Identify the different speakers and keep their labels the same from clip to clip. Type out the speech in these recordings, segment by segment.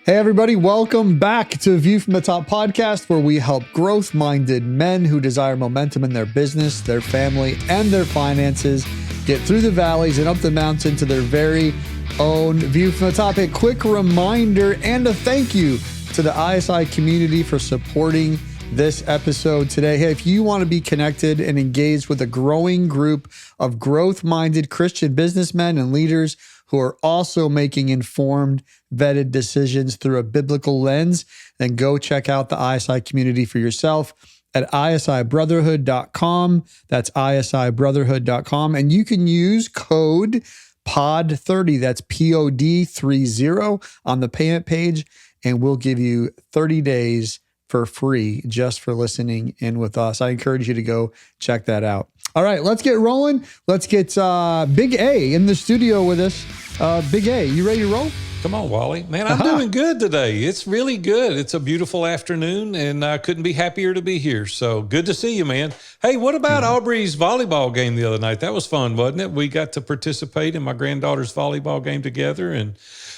Speaker 1: Hey, everybody, welcome back to View from the Top podcast, where we help growth-minded men who desire momentum in their business, their family, and their finances get through the valleys and up the mountain to their very own View from the Top. A quick reminder and a thank you to the ISI community for supporting this episode today. Hey, if you want to be connected and engaged with a growing group of growth-minded Christian businessmen and leaders who are also making informed, vetted decisions through a biblical lens, then go check out the ISI community for yourself at isibrotherhood.com. That's isibrotherhood.com. And you can use code POD30, that's POD30 on the payment page, and we'll give you 30 days for free just for listening in with us. I encourage you to go check that out. All right, let's get rolling. Let's get Big A in the studio with us. Big A, you ready to roll?
Speaker 2: Come on, Wally. Man, I'm doing good today. It's really good. It's a beautiful afternoon, and I couldn't be happier to be here. So good to see you, man. Hey, what about Aubrey's volleyball game the other night? That was fun, wasn't it? We got to participate in my granddaughter's volleyball game together. And,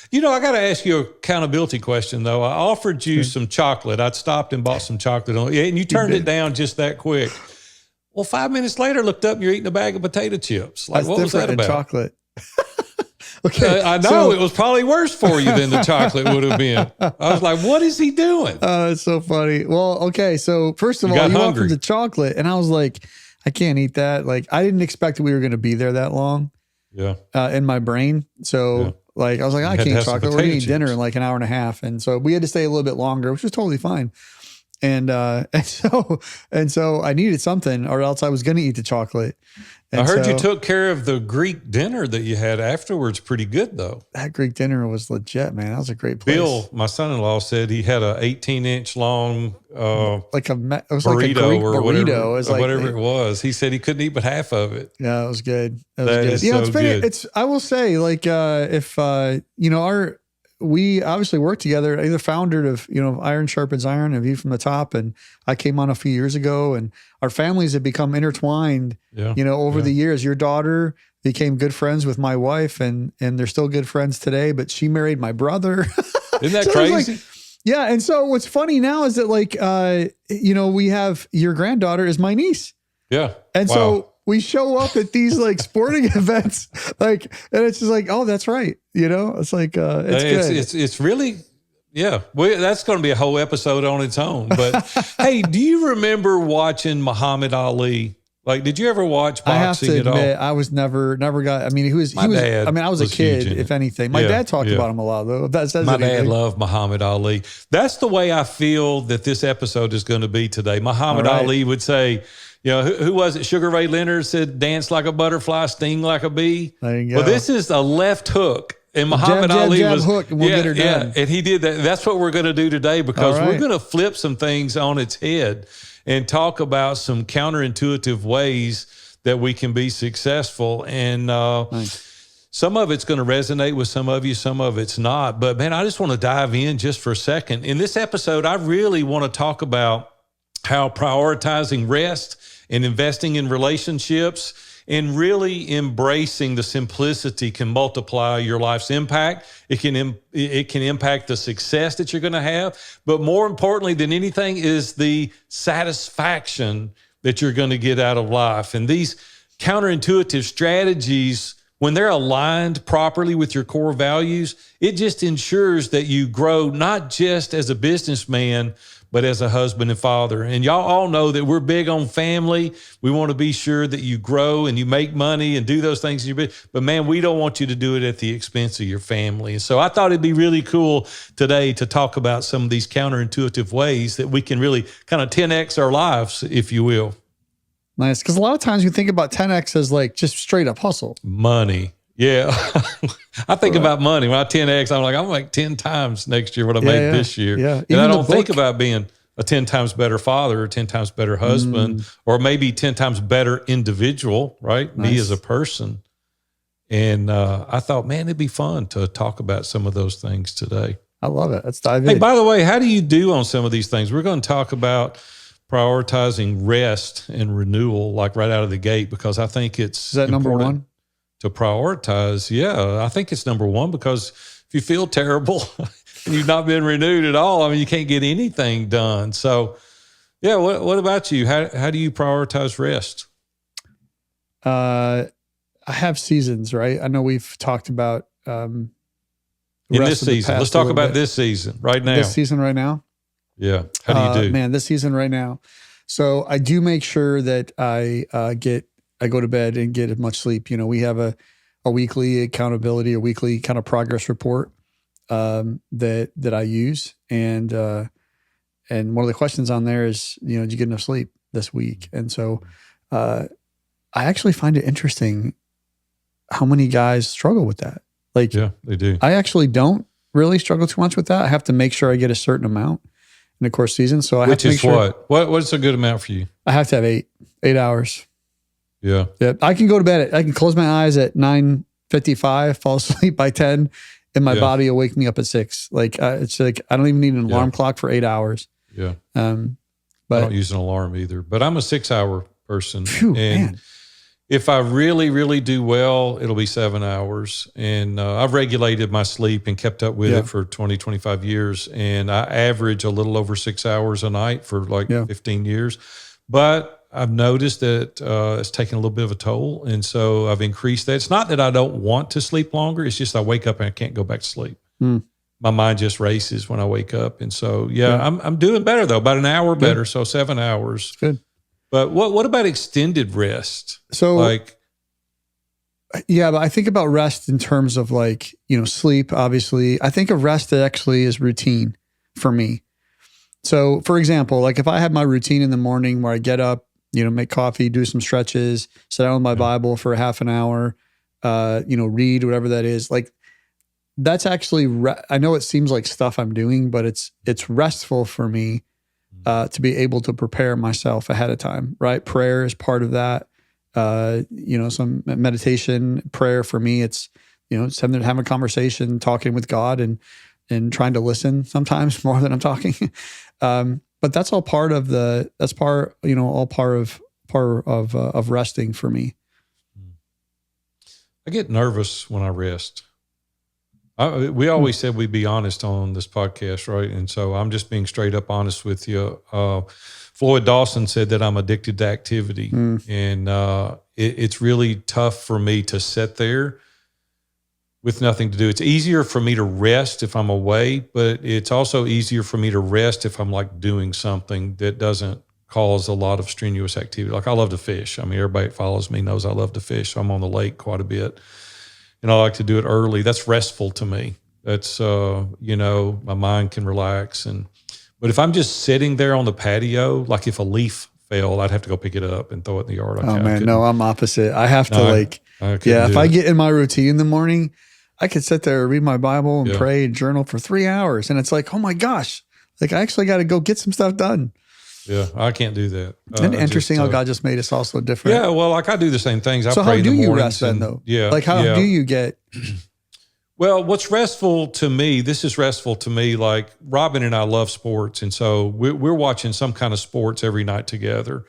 Speaker 2: you know, I got to ask you an accountability question, though. I offered you some chocolate. I'd stopped and bought some chocolate, and you turned it down just that quick. Well, 5 minutes later, looked up and you're eating a bag of potato chips. Like, what was that about?
Speaker 1: Chocolate. Okay,
Speaker 2: I know it was probably worse for you than the chocolate would have been. I was like, what is he doing?
Speaker 1: It's so funny. Well, okay. So first of all, you offered the chocolate and I was like, I can't eat that. Like, I didn't expect that we were going to be there that long.
Speaker 2: Yeah.
Speaker 1: In my brain. So like, I was like, I can't eat chocolate. We're going to eat dinner in like an hour and a half. And so we had to stay a little bit longer, which was totally fine. And so I needed something or else I was going to eat the chocolate. And
Speaker 2: I heard you took care of the Greek dinner that you had afterwards. Pretty good, though.
Speaker 1: That Greek dinner was legit, man. That was a great place.
Speaker 2: Bill, my son-in-law, said he had a 18-inch long
Speaker 1: it was
Speaker 2: burrito
Speaker 1: like a Greek
Speaker 2: or
Speaker 1: burrito.
Speaker 2: Whatever it was. He said he couldn't eat but half of it.
Speaker 1: Yeah, it was good. It was
Speaker 2: that
Speaker 1: good.
Speaker 2: Is
Speaker 1: Yeah,
Speaker 2: so good.
Speaker 1: It's I will say, like, if we obviously worked together, either founder of, Iron Sharpens Iron and View from the Top. And I came on a few years ago and our families have become intertwined, over the years. Your daughter became good friends with my wife and they're still good friends today, but she married my brother.
Speaker 2: Isn't that crazy?
Speaker 1: Yeah. And so what's funny now is that we have your granddaughter is my niece.
Speaker 2: Yeah.
Speaker 1: And so we show up at these like sporting events, and it's just like, oh, that's right. It's like, it's good.
Speaker 2: It's really, yeah. Well, that's going to be a whole episode on its own. But hey, do you remember watching Muhammad Ali? Like, did you ever watch boxing at all? I have to admit,
Speaker 1: I was never got. I mean, he was.
Speaker 2: Dad
Speaker 1: I was a kid, if anything. My dad talked about him a lot, though.
Speaker 2: My dad loved Muhammad Ali. That's the way I feel that this episode is going to be today. Muhammad Ali would say, who was it? Sugar Ray Leonard said, dance like a butterfly, sting like a bee.
Speaker 1: There you go.
Speaker 2: Well, this is a left hook. And Muhammad Ali was
Speaker 1: hook and we'll get her done.
Speaker 2: And he did that. That's what we're going to do today because we're going to flip some things on its head and talk about some counterintuitive ways that we can be successful. And some of it's going to resonate with some of you, some of it's not. But man, I just want to dive in just for a second. In this episode, I really want to talk about how prioritizing rest and investing in relationships and really embracing the simplicity can multiply your life's impact. It can impact the success that you're going to have. But more importantly than anything is the satisfaction that you're going to get out of life. And these counterintuitive strategies, when they're aligned properly with your core values, it just ensures that you grow not just as a businessman, but as a husband and father. And y'all all know that we're big on family. We want to be sure that you grow and you make money and do those things. But man, we don't want you to do it at the expense of your family. And so I thought it'd be really cool today to talk about some of these counterintuitive ways that we can really kind of 10X our lives, if you will.
Speaker 1: Nice. Because a lot of times you think about 10X as like just straight up hustle.
Speaker 2: Money. Yeah. I think about money. When I 10X, I'm like, I'm like 10 times next year what I made this year.
Speaker 1: Yeah.
Speaker 2: And I don't think about being a 10 times better father or 10 times better husband or maybe 10 times better individual, right? Nice. Me as a person. And I thought, man, it'd be fun to talk about some of those things today.
Speaker 1: I love it. Let's dive in.
Speaker 2: Hey, by the way, how do you do on some of these things? We're going to talk about prioritizing rest and renewal, like right out of the gate, because I think it's
Speaker 1: Is that number one?
Speaker 2: To prioritize. Yeah, I think it's number one because if you feel terrible, you've not been renewed at all. I mean, you can't get anything done. So, yeah. What about you? How do you prioritize rest?
Speaker 1: I have seasons, right? I know we've talked about
Speaker 2: in this season. Let's talk about this season right now.
Speaker 1: This season right now.
Speaker 2: Yeah. How do you do?
Speaker 1: Man, this season right now. So I do make sure that I go to bed and get as much sleep. You know, we have a weekly accountability, a weekly kind of progress report that I use. And one of the questions on there is, you know, did you get enough sleep this week? And so I actually find it interesting how many guys struggle with that. Like,
Speaker 2: yeah, they do.
Speaker 1: I actually don't really struggle too much with that. I have to make sure I get a certain amount in the course season. So I have to make sure.
Speaker 2: What's a good amount for you?
Speaker 1: I have to have 8 hours.
Speaker 2: Yeah.
Speaker 1: Yeah. I can go to bed. I can close my eyes at 9:55, fall asleep by 10, and my body will wake me up at 6. Like it's like, I don't even need an alarm clock for 8 hours.
Speaker 2: Yeah.
Speaker 1: But
Speaker 2: I don't use an alarm either, but I'm a 6-hour person.
Speaker 1: Phew,
Speaker 2: and
Speaker 1: man.
Speaker 2: if I really, really do well, it'll be 7 hours. And I've regulated my sleep and kept up with it for 20, 25 years. And I average a little over 6 hours a night for like 15 years. But I've noticed that it's taken a little bit of a toll. And so I've increased that. It's not that I don't want to sleep longer. It's just I wake up and I can't go back to sleep. My mind just races when I wake up. And so, I'm doing better though, about an hour better. So 7 hours.
Speaker 1: Good.
Speaker 2: But what about extended rest?
Speaker 1: So
Speaker 2: like,
Speaker 1: but I think about rest in terms of like, you know, sleep, obviously. I think of rest that actually is routine for me. So for example, like if I have my routine in the morning where I get up, you know, make coffee, do some stretches, sit down with my Bible for a half an hour, you know, read whatever that is. Like that's actually, I know it seems like stuff I'm doing, but it's restful for me. To be able to prepare myself ahead of time, right? Prayer is part of that. You know, some meditation, prayer for me, it's, you know, it's having a conversation, talking with God and trying to listen sometimes more than I'm talking. But that's all part of all part of resting for me.
Speaker 2: I get nervous when I rest. We always said we'd be honest on this podcast, right? And so I'm just being straight up honest with you. Floyd Dawson said that I'm addicted to activity. And it's really tough for me to sit there with nothing to do. It's easier for me to rest if I'm away, but it's also easier for me to rest if I'm like doing something that doesn't cause a lot of strenuous activity. Like I love to fish. I mean, everybody that follows me knows I love to fish. So I'm on the lake quite a bit. And I like to do it early. That's restful to me. That's, you know, my mind can relax. But if I'm just sitting there on the patio, like if a leaf fell, I'd have to go pick it up and throw it in the yard.
Speaker 1: No, I'm opposite. I have to if I get in my routine in the morning, I could sit there and read my Bible and pray and journal for 3 hours. And it's like, oh my gosh, like I actually got to go get some stuff done.
Speaker 2: Yeah, I can't do that.
Speaker 1: And interesting how God just made us all so different.
Speaker 2: Yeah, well, like I do the same things. I
Speaker 1: so
Speaker 2: pray
Speaker 1: how do
Speaker 2: in the
Speaker 1: you rest then, though?
Speaker 2: Yeah.
Speaker 1: Like how do you get...
Speaker 2: Well, what's restful to me, this is restful to me, like Robin and I love sports. And so we're watching some kind of sports every night together.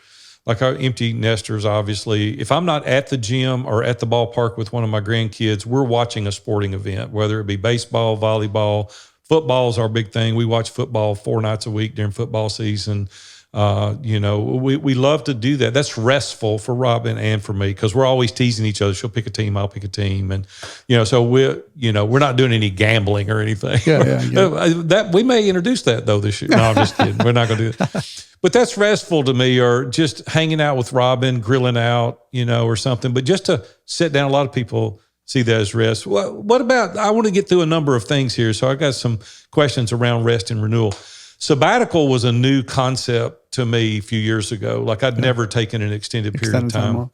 Speaker 2: Like our empty nesters, obviously. If I'm not at the gym or at the ballpark with one of my grandkids, we're watching a sporting event, whether it be baseball, volleyball, football is our big thing. We watch football 4 nights a week during football season. You know, we love to do that. That's restful for Robin and for me because we're always teasing each other. She'll pick a team, I'll pick a team, and you know, so we're not doing any gambling or anything. That we may introduce that though this year. No, I'm just kidding. We're not going to do that. But that's restful to me, or just hanging out with Robin, grilling out, you know, or something. But just to sit down, a lot of people see that as rest. What about? I want to get through a number of things here, so I got some questions around rest and renewal. Sabbatical was a new concept to me a few years ago. Like I'd never taken an extended period of time.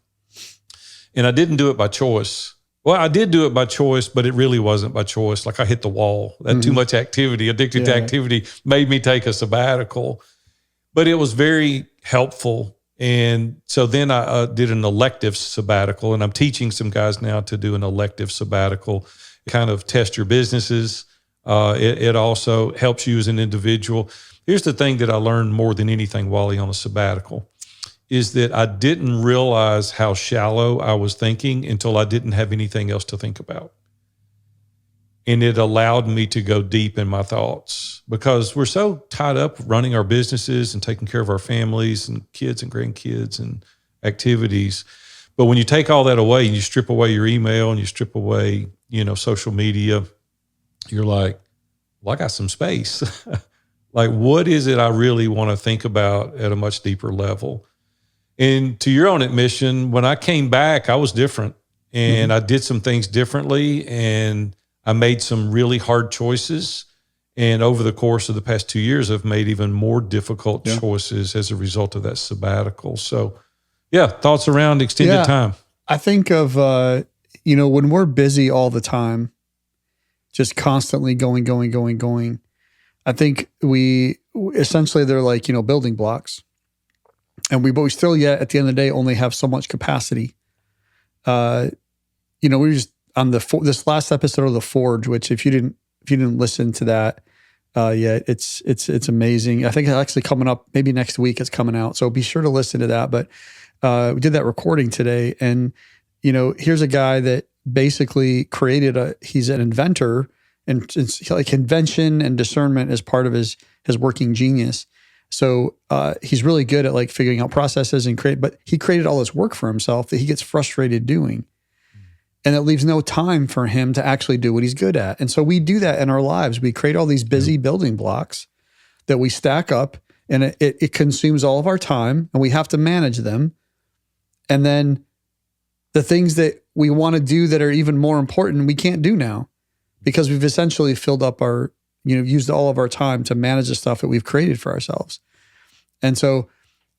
Speaker 2: And I didn't do it by choice. Well, I did do it by choice, but it really wasn't by choice. Like I hit the wall. That too much activity, addicted to activity made me take a sabbatical. But it was very helpful. And so then I did an elective sabbatical, and I'm teaching some guys now to do an elective sabbatical, kind of test your businesses. It also helps you as an individual. Here's the thing that I learned more than anything, Wally, on a sabbatical, is that I didn't realize how shallow I was thinking until I didn't have anything else to think about. And it allowed me to go deep in my thoughts because we're so tied up running our businesses and taking care of our families and kids and grandkids and activities. But when you take all that away and you strip away your email and you strip away, social media, you're like, well, I got some space. Like, what is it I really want to think about at a much deeper level? And to your own admission, when I came back, I was different and I did some things differently and I made some really hard choices. And over the course of the past 2 years, I've made even more difficult choices as a result of that sabbatical. So, thoughts around extended time.
Speaker 1: I think of, when we're busy all the time, just constantly going, I think we essentially, they're like, building blocks. But we still yet at the end of the day only have so much capacity. We were just on this last episode of The Forge, which if you didn't listen to that yet, it's amazing. I think it's actually coming up maybe next week. It's coming out, so be sure to listen to that. But we did that recording today, and here's a guy that basically he's an inventor, and it's like invention and discernment is part of his working genius. So he's really good at like figuring out processes and but he created all this work for himself that he gets frustrated doing. And it leaves no time for him to actually do what he's good at. And so we do that in our lives. We create all these busy building blocks that we stack up, and it consumes all of our time, and we have to manage them. And then the things that we want to do that are even more important, we can't do now because we've essentially filled up used all of our time to manage the stuff that we've created for ourselves. And so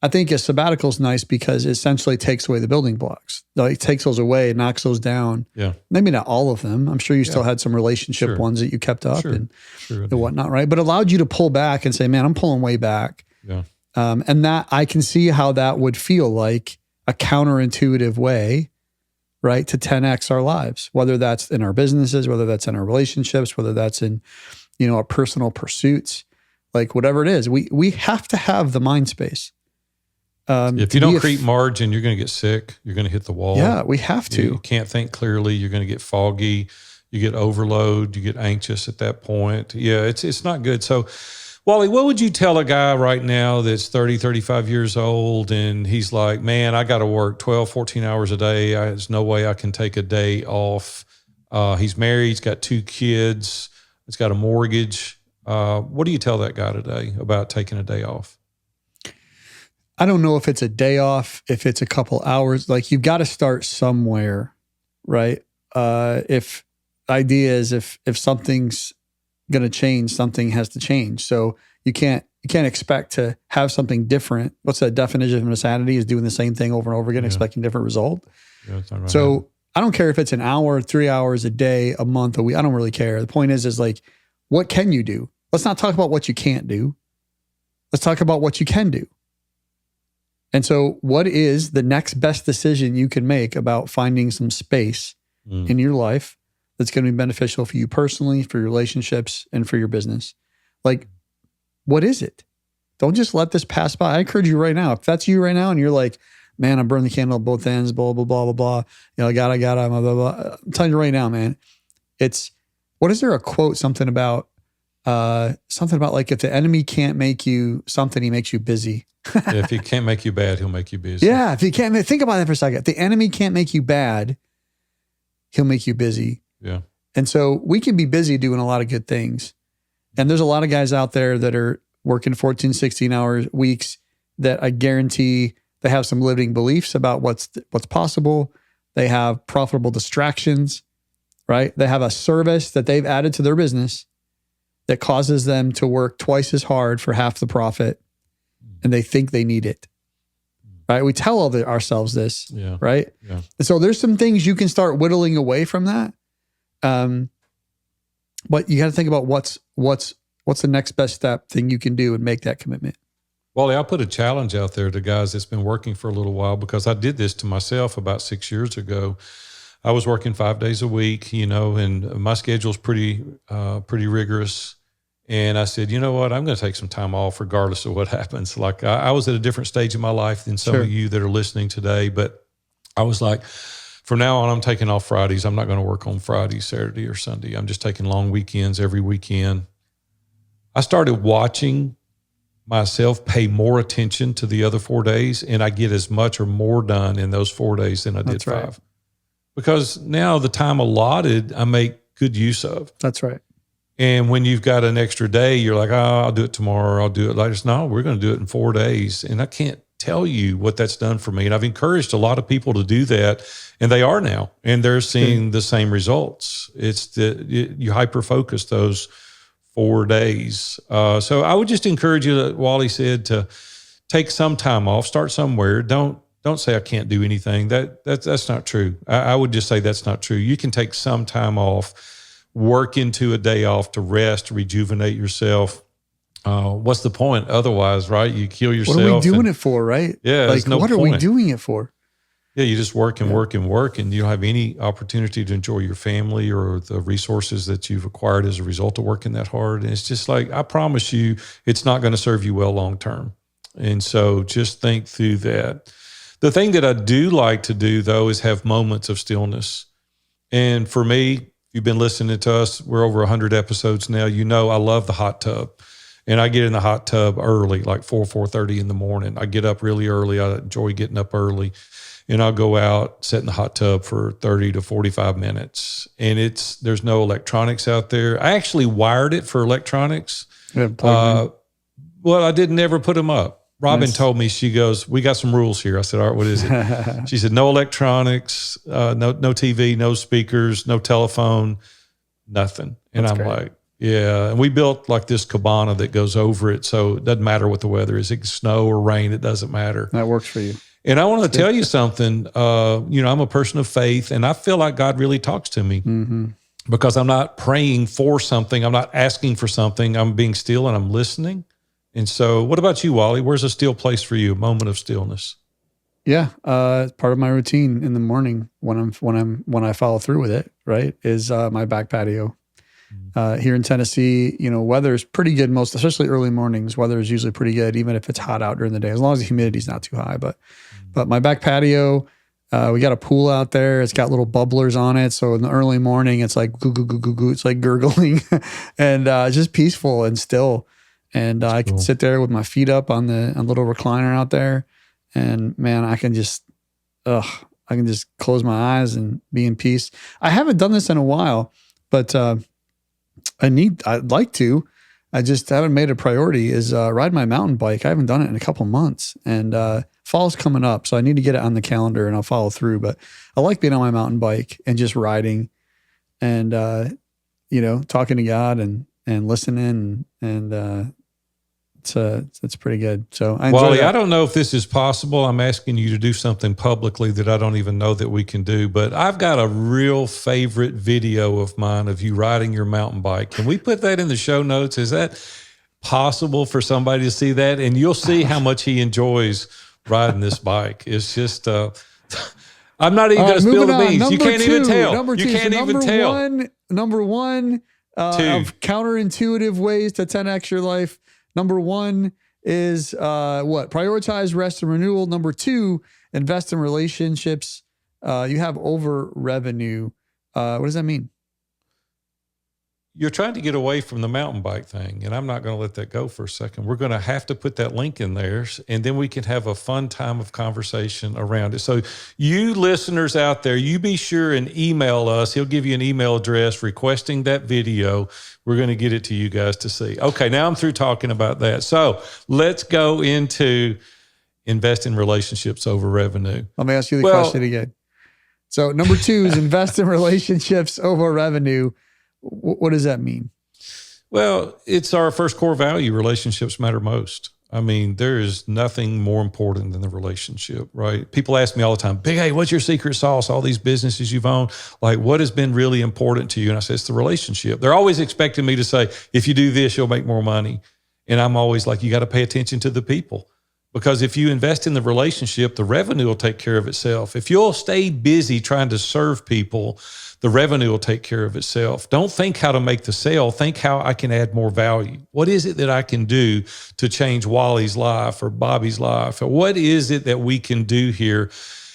Speaker 1: I think a sabbatical is nice because it essentially takes away the building blocks. Like it takes those away, knocks those down. Yeah. Maybe not all of them. I'm sure you still had some relationship ones that you kept up and whatnot, right? But allowed you to pull back and say, man, I'm pulling way back. Yeah. And that I can see how that would feel like a counterintuitive way, right, to 10x our lives, whether that's in our businesses, whether that's in our relationships, whether that's in, our personal pursuits, like whatever it is. We have to have the mind space.
Speaker 2: If you don't create margin, you're going to get sick. You're going to hit the wall.
Speaker 1: Yeah, we have to.
Speaker 2: You can't think clearly. You're going to get foggy. You get overload. You get anxious at that point. Yeah, it's not good. So, Wally, what would you tell a guy right now that's 30, 35 years old and he's like, man, I got to work 12, 14 hours a day. There's no way I can take a day off. He's married. He's got 2 kids. He's got a mortgage. What do you tell that guy today about taking a day off?
Speaker 1: I don't know if it's a day off, if it's a couple hours. Like you've got to start somewhere, right? If idea is if something's going to change, something has to change. So you can't expect to have something different. What's the definition of insanity? Is doing the same thing over and over again, expecting different result. Yeah, right. So I don't care if it's an hour, 3 hours a day, a month, a week. I don't really care. The point is like, what can you do? Let's not talk about what you can't do. Let's talk about what you can do. And so what is the next best decision you can make about finding some space in your life that's going to be beneficial for you personally, for your relationships, and for your business? Like, what is it? Don't just let this pass by. I encourage you right now. If that's you right now and you're like, man, I'm burning the candle at both ends, blah, blah, blah, blah, blah. I got, blah, blah, blah. I'm telling you right now, man, what is there a quote, something about like if the enemy can't make you something, he makes you busy.
Speaker 2: If he can't make you bad, he'll make you busy.
Speaker 1: Yeah, if he can't, think about that for a second. If the enemy can't make you bad, he'll make you busy. Yeah. And so we can be busy doing a lot of good things. And there's a lot of guys out there that are working 14, 16 hour weeks that I guarantee they have some limiting beliefs about what's possible. They have profitable distractions, right? They have a service that they've added to their business that causes them to work twice as hard for half the profit. And they think they need it, right? We tell ourselves this, right? Yeah. And so there's some things you can start whittling away from that. But you got to think about what's the next best step thing you can do and make that commitment.
Speaker 2: Wally, I'll put a challenge out there to guys that's been working for a little while because I did this to myself about 6 years ago. I was working 5 days a week, and my schedule's pretty rigorous. And I said, you know what? I'm going to take some time off regardless of what happens. Like I was at a different stage in my life than some of you that are listening today. But I was like, from now on, I'm taking off Fridays. I'm not going to work on Friday, Saturday, or Sunday. I'm just taking long weekends every weekend. I started watching myself pay more attention to the other 4 days, and I get as much or more done in those 4 days than I did 5. Right. Because now the time allotted, I make good use of.
Speaker 1: That's right.
Speaker 2: And when you've got an extra day, you're like, oh, I'll do it tomorrow. Or I'll do it later. No, we're going to do it in 4 days. And I can't tell you what that's done for me. And I've encouraged a lot of people to do that, and they are now, and they're seeing the same results. It's you hyper-focus those 4 days. So I would just encourage you, that Wally said, to take some time off, start somewhere. Don't say I can't do anything. That's not true. I would just say that's not true. You can take some time off, work into a day off to rest, to rejuvenate yourself. What's the point otherwise, right? You kill yourself.
Speaker 1: What are we doing it for, right?
Speaker 2: Yeah,
Speaker 1: like, what are we doing it for?
Speaker 2: Yeah, you just work and work and work, and you don't have any opportunity to enjoy your family or the resources that you've acquired as a result of working that hard. And it's just like, I promise you, it's not going to serve you well long term. And so just think through that. The thing that I do like to do, though, is have moments of stillness. And for me, if you've been listening to us, we're over 100 episodes now. You know I love the hot tub. And I get in the hot tub early, like 4:30 in the morning. I get up really early. I enjoy getting up early. And I'll go out, sit in the hot tub for 30 to 45 minutes. And there's no electronics out there. I actually wired it for electronics. Well, I didn't ever put them up. Robin told me, she goes, we got some rules here. I said, all right, what is it? She said, no electronics, no TV, no speakers, no telephone, nothing. And I'm like, yeah. And we built like this cabana that goes over it. So it doesn't matter what the weather is. It can snow or rain. It doesn't matter.
Speaker 1: That works for you.
Speaker 2: And I want to tell you something. I'm a person of faith, and I feel like God really talks to me because I'm not praying for something. I'm not asking for something. I'm being still and I'm listening. And so what about you, Wally? Where's a still place for you? A moment of stillness.
Speaker 1: Yeah. It's part of my routine in the morning when I follow through with it, right, is my back patio. Here in Tennessee, weather is pretty good especially early mornings. Weather is usually pretty good, even if it's hot out during the day, as long as the humidity is not too high. But my back patio, we got a pool out there. It's got little bubblers on it. So in the early morning, it's like goo, goo, goo, goo, goo. It's like gurgling and it's just peaceful and still. And I can sit there with my feet up on the little recliner out there. And man, I can just close my eyes and be in peace. I haven't done this in a while, but I'd like to. I just haven't made a priority is ride my mountain bike. I haven't done it in a couple months, and fall's coming up. So I need to get it on the calendar and I'll follow through. But I like being on my mountain bike and just riding and, talking to God and listening and it's pretty good. So I enjoy
Speaker 2: Wally,
Speaker 1: that.
Speaker 2: I don't know if this is possible. I'm asking you to do something publicly that I don't even know that we can do, but I've got a real favorite video of mine of you riding your mountain bike. Can we put that in the show notes? Is that possible for somebody to see that? And you'll see how much he enjoys riding this bike. It's just, I'm not even going to spill the beans. You can't even tell. You can't even tell.
Speaker 1: Number one of counterintuitive ways to 10x your life. Number one is prioritize rest and renewal. Number two, invest in relationships. You have over revenue. What does that mean?
Speaker 2: You're trying to get away from the mountain bike thing, and I'm not going to let that go for a second. We're going to have to put that link in there, and then we can have a fun time of conversation around it. So you listeners out there, you be sure and email us. He'll give you an email address requesting that video. We're going to get it to you guys to see. Okay, now I'm through talking about that. So let's go into invest in relationships over revenue.
Speaker 1: Let me ask you the question again. So number two is invest in relationships over revenue. What does that mean?
Speaker 2: Well, it's our first core value. Relationships matter most. I mean, there is nothing more important than the relationship, right? People ask me all the time, Big A, what's your secret sauce? All these businesses you've owned, like what has been really important to you? And I say, it's the relationship. They're always expecting me to say, if you do this, you'll make more money. And I'm always like, you got to pay attention to the people. Because if you invest in the relationship, the revenue will take care of itself. If you'll stay busy trying to serve people, the revenue will take care of itself. Don't think how to make the sale. Think how I can add more value. What is it that I can do to change Wally's life or Bobby's life? Or what is it that we can do here?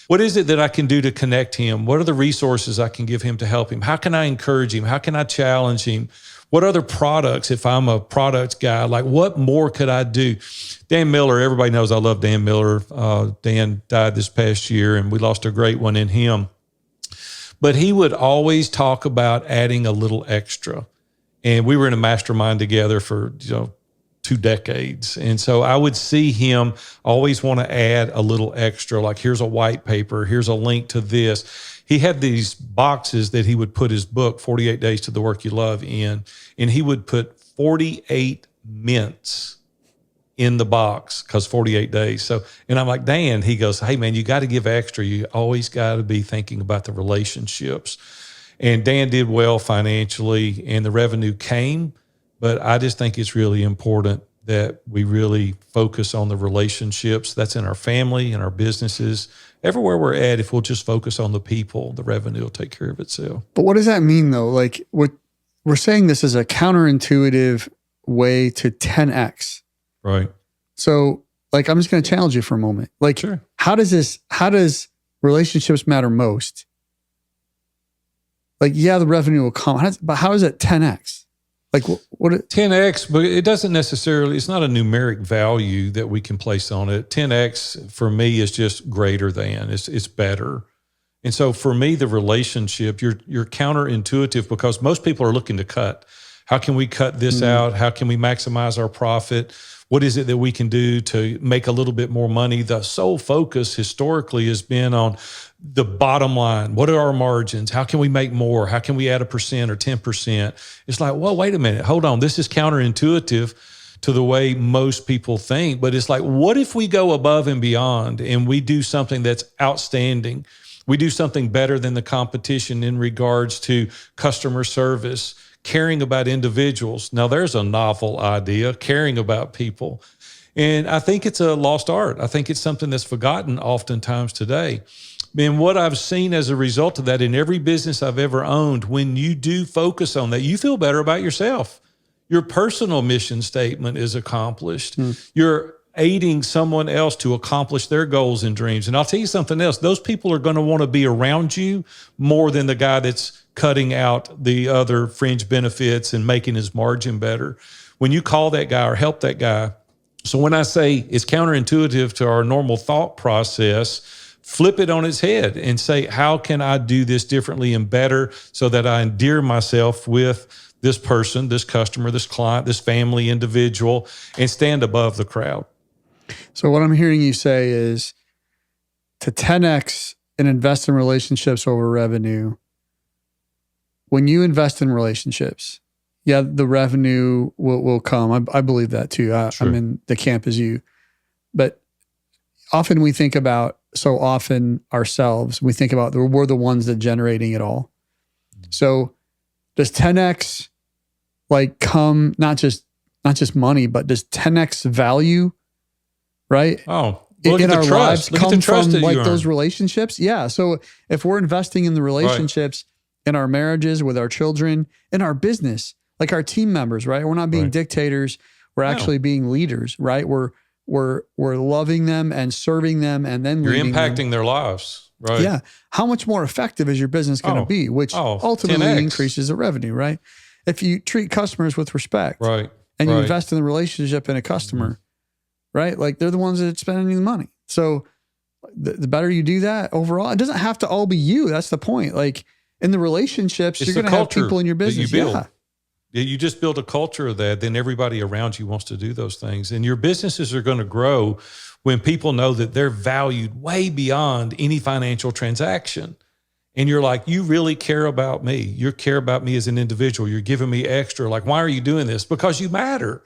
Speaker 2: What is it that I can do to connect him? What are the resources I can give him to help him? How can I encourage him? How can I challenge him? What other products, if I'm a product guy, like what more could I do? Dan Miller, everybody knows I love Dan Miller. Dan died this past year, and we lost a great one in him. But he would always talk about adding a little extra. And we were in a mastermind together for 2 decades. And so I would see him always want to add a little extra, like here's a white paper, here's a link to this. He had these boxes that he would put his book, 48 Days to the Work You Love, in, and he would put 48 mints in the box because 48 days. So, and I'm like, Dan, he goes, hey man, you got to give extra. You always got to be thinking about the relationships. And Dan did well financially and the revenue came. But I just think it's really important that we really focus on the relationships. That's in our family, in our businesses, everywhere we're at. If we'll just focus on the people, the revenue will take care of itself.
Speaker 1: But what does that mean though? Like we're saying this is a counterintuitive way to 10X.
Speaker 2: Right.
Speaker 1: So like, I'm just going to challenge you for a moment. Like,
Speaker 2: sure.
Speaker 1: How does relationships matter most? Like, yeah, the revenue will come, but how is it 10X? Like what
Speaker 2: 10X, but it doesn't necessarily, it's not a numeric value that we can place on it. 10X for me is just greater than, it's better. And so for me, the relationship, you're counterintuitive because most people are looking to cut. How can we cut this out? How can we maximize our profit? What is it that we can do to make a little bit more money? The sole focus historically has been on the bottom line. What are our margins? How can we make more? How can we add 1% or 10%? It's like, well, wait a minute, hold on. This is counterintuitive to the way most people think, but it's like, what if we go above and beyond and we do something that's outstanding? We do something better than the competition in regards to customer service, caring about individuals. Now there's a novel idea, caring about people. And I think it's a lost art. I think it's something that's forgotten oftentimes today. And what I've seen as a result of that in every business I've ever owned, when you do focus on that, you feel better about yourself. Your personal mission statement is accomplished. You're aiding someone else to accomplish their goals and dreams. And I'll tell you something else. Those people are going to want to be around you more than the guy that's cutting out the other fringe benefits and making his margin better. When you call that guy or help that guy. So when I say it's counterintuitive to our normal thought process, flip it on its head and say, how can I do this differently and better so that I endear myself with this person, this customer, this client, this family individual, and stand above the crowd?
Speaker 1: So what I'm hearing you say is to 10X and invest in relationships over revenue. When you invest in relationships, yeah, the revenue will come. I believe that too.
Speaker 2: Sure.
Speaker 1: I'm in the camp as you. But often we think about, so often ourselves, we think about we're the ones that generating it all. So does 10X like come, not just money, but does 10X value, right?
Speaker 2: Oh,
Speaker 1: in our lives come from like those
Speaker 2: earn.
Speaker 1: Relationships? Yeah. So if we're investing in the relationships in our marriages, with our children, in our business, like our team members, right? We're not being dictators. We're actually being leaders, right? We're loving them and serving them, and then
Speaker 2: you're impacting
Speaker 1: them.
Speaker 2: their lives, right?
Speaker 1: Yeah. How much more effective is your business going to be? Which ultimately
Speaker 2: 10X.
Speaker 1: increases the revenue, right? If you treat customers with respect,
Speaker 2: right,
Speaker 1: and you invest in the relationship in a customer, right? Like they're the ones that are spending the money. So the better you do that overall, it doesn't have to all be you. That's the point. Like in the relationships, you're going to have people in your business.
Speaker 2: You just build a culture of that, then everybody around you wants to do those things. And your businesses are going to grow when people know that they're valued way beyond any financial transaction. And you're like, you really care about me. You care about me as an individual. You're giving me extra. Like, why are you doing this? Because you matter.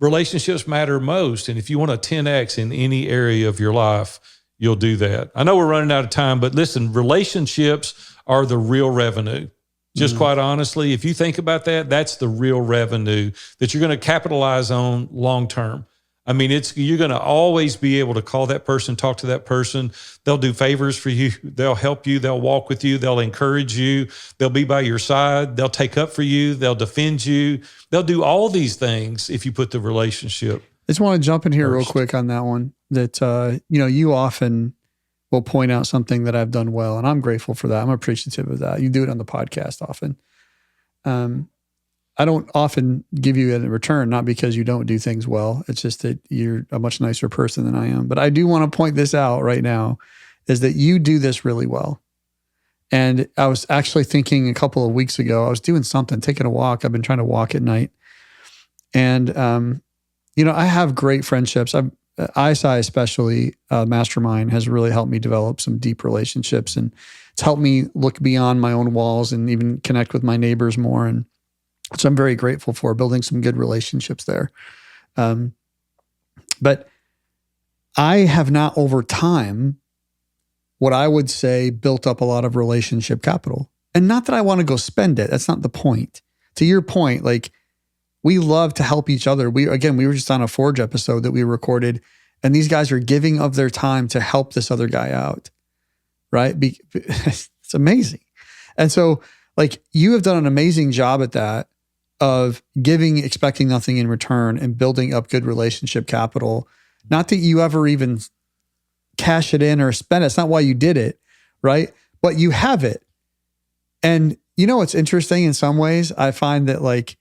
Speaker 2: Relationships matter most. And if you want a 10X in any area of your life, you'll do that. I know we're running out of time, but listen, relationships are the real revenue. Just quite honestly, if you think about that, that's the real revenue that you're going to capitalize on long term. I mean, you're going to always be able to call that person, talk to that person. They'll do favors for you. They'll help you. They'll walk with you. They'll encourage you. They'll be by your side. They'll take up for you. They'll defend you. They'll do all these things if you put the relationship.
Speaker 1: I just want to jump in here real quick on that one. That you often will point out something that I've done well. And I'm grateful for that. I'm appreciative of that. You do it on the podcast often. I don't often give you a return, not because you don't do things well. It's just that you're a much nicer person than I am. But I do want to point this out right now, is that you do this really well. And I was actually thinking a couple of weeks ago, I was doing something, taking a walk. I've been trying to walk at night. And, I have great friendships. ISI especially, Mastermind, has really helped me develop some deep relationships. And it's helped me look beyond my own walls and even connect with my neighbors more. And so I'm very grateful for building some good relationships there. But I have not, over time, what I would say, built up a lot of relationship capital. And not that I want to go spend it. That's not the point. To your point, like, we love to help each other. We were just on a Forge episode that we recorded, and these guys are giving of their time to help this other guy out, right? It's amazing. And so, like, you have done an amazing job at that, of giving, expecting nothing in return, and building up good relationship capital. Not that you ever even cash it in or spend it. It's not why you did it, right? But you have it. And what's interesting in some ways, I find that, like,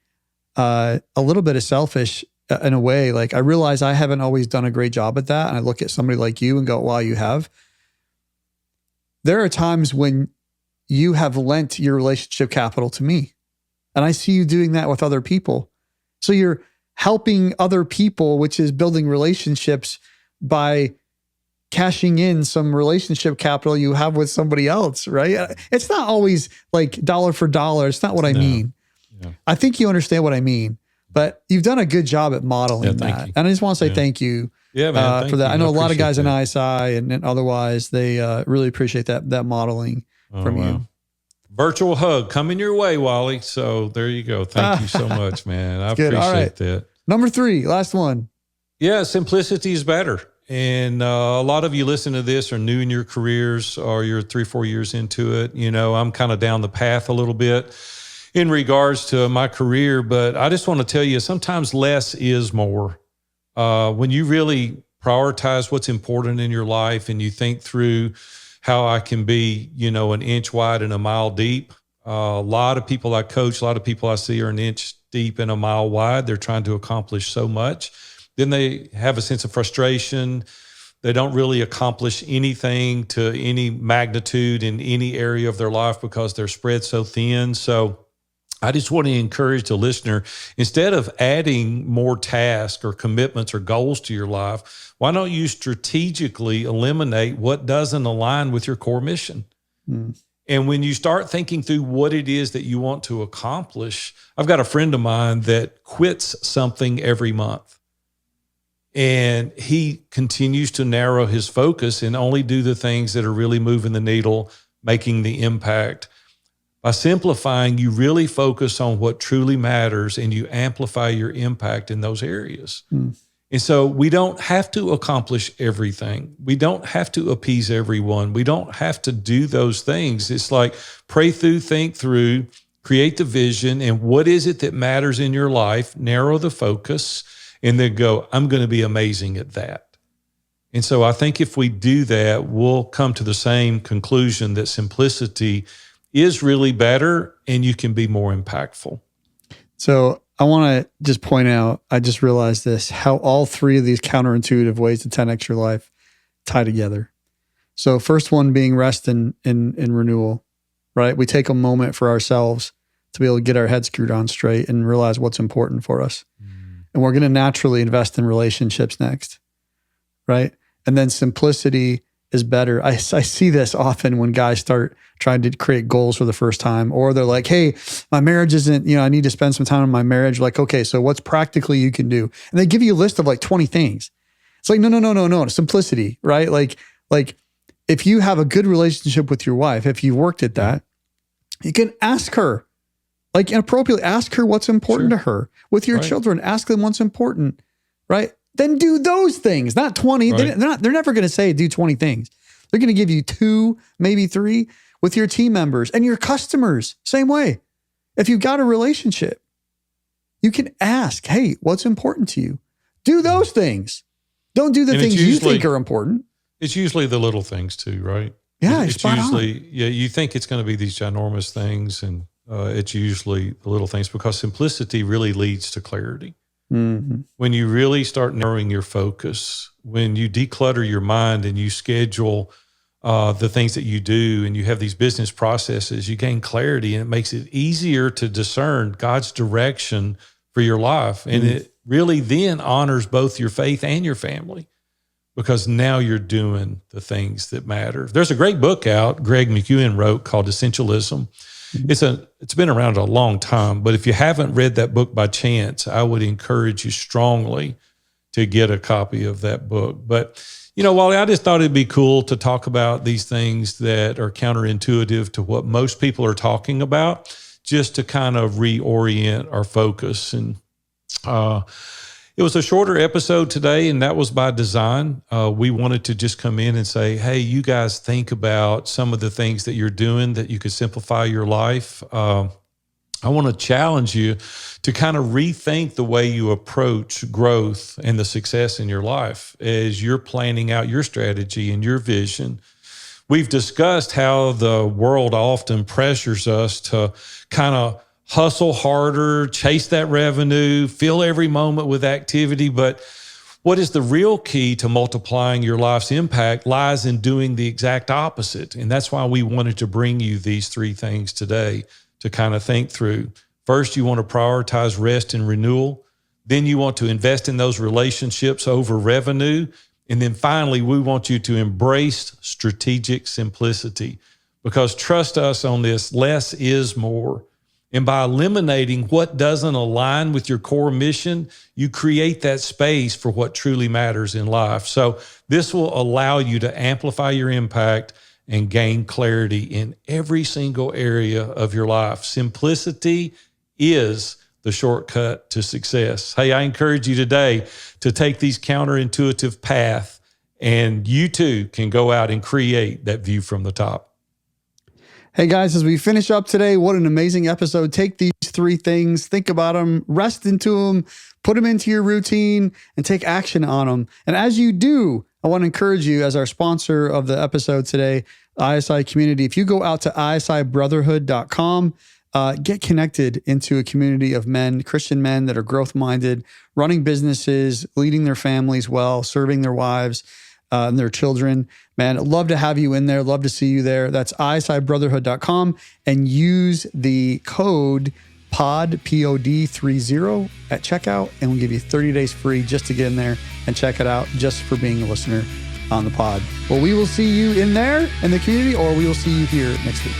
Speaker 1: a little bit of selfish in a way. Like, I realize I haven't always done a great job at that. And I look at somebody like you and go, wow, you have. There are times when you have lent your relationship capital to me. And I see you doing that with other people. So you're helping other people, which is building relationships by cashing in some relationship capital you have with somebody else, right? It's not always like dollar for dollar. It's not what I mean. Yeah. I think you understand what I mean, but you've done a good job at modeling that. You. And I just want to say thank you for that. I know a lot of guys in ISI and otherwise, they really appreciate that modeling from you.
Speaker 2: Virtual hug coming your way, Wally. So there you go. Thank you so much, man. I appreciate that.
Speaker 1: Number 3, last one.
Speaker 2: Yeah, simplicity is better. And a lot of you listen to this are new in your careers, or you're 3-4 years into it. I'm kind of down the path a little bit in regards to my career, but I just want to tell you, sometimes less is more. When you really prioritize what's important in your life, and you think through how I can be, an inch wide and a mile deep. A lot of people I coach, a lot of people I see are an inch deep and a mile wide. They're trying to accomplish so much. Then they have a sense of frustration. They don't really accomplish anything to any magnitude in any area of their life because they're spread so thin. So I just want to encourage the listener, instead of adding more tasks or commitments or goals to your life, why don't you strategically eliminate what doesn't align with your core mission? And when you start thinking through what it is that you want to accomplish, I've got a friend of mine that quits something every month. And he continues to narrow his focus and only do the things that are really moving the needle, making the impact. By simplifying, you really focus on what truly matters, and you amplify your impact in those areas. And so we don't have to accomplish everything. We don't have to appease everyone. We don't have to do those things. It's like pray through, think through, create the vision, and what is it that matters in your life, narrow the focus, and then go, I'm going to be amazing at that. And so I think if we do that, we'll come to the same conclusion that simplicity is really better, and you can be more impactful.
Speaker 1: So I want to just point out, I just realized this, how all 3 of these counterintuitive ways to 10x your life tie together. So first one being rest and renewal, right? We take a moment for ourselves to be able to get our head screwed on straight and realize what's important for us. And we're going to naturally invest in relationships next, right? And then simplicity is better. I see this often when guys start trying to create goals for the first time, or they're like, hey, my marriage isn't, I need to spend some time on my marriage. Like, okay, so what's practically you can do? And they give you a list of like 20 things. It's like, no, simplicity, right? Like if you have a good relationship with your wife, if you've worked at that, you can ask her, like inappropriately ask her what's important to her. With your children, ask them what's important, right? Then do those things, not 20. Right. They're never going to say do 20 things. They're going to give you 2, maybe 3 with your team members and your customers. Same way. If you've got a relationship, you can ask, hey, what's important to you? Do those things. Don't do the things you think are important.
Speaker 2: It's usually the little things too, right?
Speaker 1: Yeah,
Speaker 2: it's usually, you think it's going to be these ginormous things, and it's usually the little things, because simplicity really leads to clarity.
Speaker 1: Mm-hmm.
Speaker 2: When you really start narrowing your focus, when you declutter your mind and you schedule the things that you do, and you have these business processes, you gain clarity, and it makes it easier to discern God's direction for your life. And it really then honors both your faith and your family, because now you're doing the things that matter. There's a great book out Greg McEwen wrote called Essentialism. It's been around a long time, but if you haven't read that book by chance, I would encourage you strongly to get a copy of that book. But, Wally, I just thought it'd be cool to talk about these things that are counterintuitive to what most people are talking about, just to kind of reorient our focus. And it was a shorter episode today, and that was by design. We wanted to just come in and say, hey, you guys think about some of the things that you're doing that you could simplify your life. I want to challenge you to kind of rethink the way you approach growth and the success in your life as you're planning out your strategy and your vision. We've discussed how the world often pressures us to kind of hustle harder, chase that revenue, fill every moment with activity. But what is the real key to multiplying your life's impact lies in doing the exact opposite. And that's why we wanted to bring you these 3 things today to kind of think through. First, you want to prioritize rest and renewal. Then you want to invest in those relationships over revenue. And then finally, we want you to embrace strategic simplicity, because trust us on this, less is more. And by eliminating what doesn't align with your core mission, you create that space for what truly matters in life. So this will allow you to amplify your impact and gain clarity in every single area of your life. Simplicity is the shortcut to success. Hey, I encourage you today to take these counterintuitive paths, and you too can go out and create that view from the top.
Speaker 1: Hey guys, as we finish up today, what an amazing episode. Take these 3 things, think about them, rest into them, put them into your routine, and take action on them. And as you do, I want to encourage you, as our sponsor of the episode today, ISI Community, if you go out to isibrotherhood.com, get connected into a community of men, Christian men that are growth-minded, running businesses, leading their families well, serving their wives and their children. Man, I'd love to have you in there. Love to see you there. That's isibrotherhood.com, and use the code POD, POD30 at checkout, and we'll give you 30 days free just to get in there and check it out, just for being a listener on the pod. Well, we will see you in there in the community, or we will see you here next week.